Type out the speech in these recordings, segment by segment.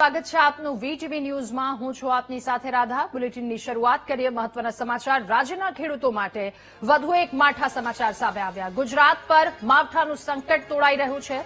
સ્વાગત છે આપનું વીટીવી ન્યૂઝમાં। હું છું આપની સાથે રાધા। બુલેટિનની શરૂઆત કરીએ મહત્વના સમાચાર। રાજ્યના ખેડૂતો માટે વધુ એક માઠા સમાચાર સામે આવ્યા। ગુજરાત પર માવઠાનું સંકટ તોડાઈ રહ્યું છે।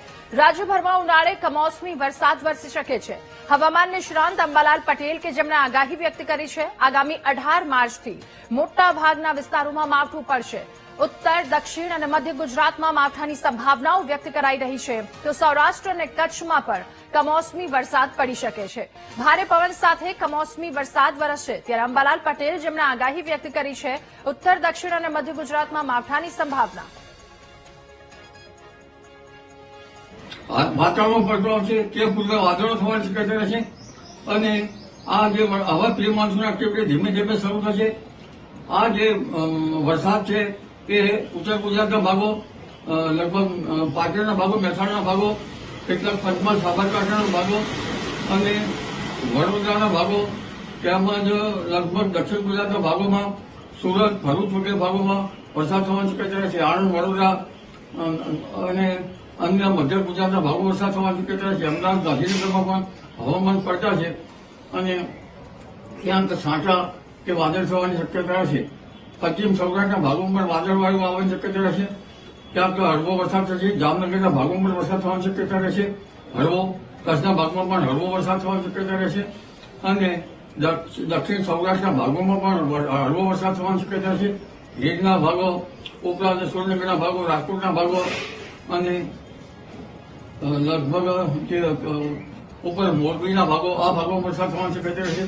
રાજ્યભરમાં ઉનાળે કમોસમી વરસાદ વરસી શકે છે। હવામાન નિષ્ણાંત અંબાલાલ પટેલ કે જેમણે આગાહી વ્યક્ત કરી છે, આગામી 18 માર્ચથી મોટા ભાગના વિસ્તારોમાં માવઠું પડશે। ઉત્તર, દક્ષિણ અને મધ્ય ગુજરાતમાં માવઠાની સંભાવનાઓ વ્યક્ત કરાઈ રહી છે, તો સૌરાષ્ટ્ર અને કચ્છમાં પણ કમોસમી વરસાદ પડી શકે છે। ભારે પવન સાથે કમોસમી વરસાદ વરસશે। ત્યારે અંબાલાલ પટેલ જેમણે આગાહી વ્યક્ત કરી છે, ઉત્તર, દક્ષિણ અને મધ્ય ગુજરાતમાં માવઠાની સંભાવના। વાતાવરણ પડતો છે તે પૂર્વે વાદળો થવાની શક્યતા રહેશે અને આ જે હવે પ્રી મોન્સૂન એક્ટિવિટી ધીમે ધીમે શરૂ થશે। આ જે વરસાદ છે તે ઉત્તર ગુજરાતના ભાગો, લગભગ પાટણના ભાગો, મહેસાણાના ભાગો, કેટલાક પંચમહાલ, સાબરકાંઠાના ભાગો અને વડોદરાના ભાગો, તેમજ લગભગ દક્ષિણ ગુજરાતના ભાગોમાં, સુરત, ભરૂચ વગેરે ભાગોમાં વરસાદ થવાની શક્યતા રહેશે। આણંદ, વડોદરા અને અન્ય મધ્ય ગુજરાતના ભાગો વરસાદ થવાની શક્યતા રહેશે। અમદાવાદ, ગાંધીનગરમાં પણ હવામાન પલટા છે અને ક્યાંક છાંટા કે વાદળ થવાની શક્યતા રહેશે। પશ્ચિમ સૌરાષ્ટ્રના ભાગોમાં પણ વાદળવાળું આવવાની શક્યતા રહેશે। ક્યાંક હળવો વરસાદ થશે। જામનગરના ભાગોમાં પણ વરસાદ થવાની શક્યતા રહેશે હળવો। કચ્છના ભાગમાં પણ હળવો વરસાદ થવાની શક્યતા રહેશે અને દક્ષિણ સૌરાષ્ટ્રના ભાગોમાં પણ હળવો વરસાદ થવાની શક્યતા છે। ભીડના ભાગો ઉપરાંત સુરેન્દ્રનગરના ભાગો, રાજકોટના ભાગો અને લગભગ જે ઉપર મોરબીના ભાગો, આ ભાગોમાં વરસાદ થવાની શક્યતા રહેશે।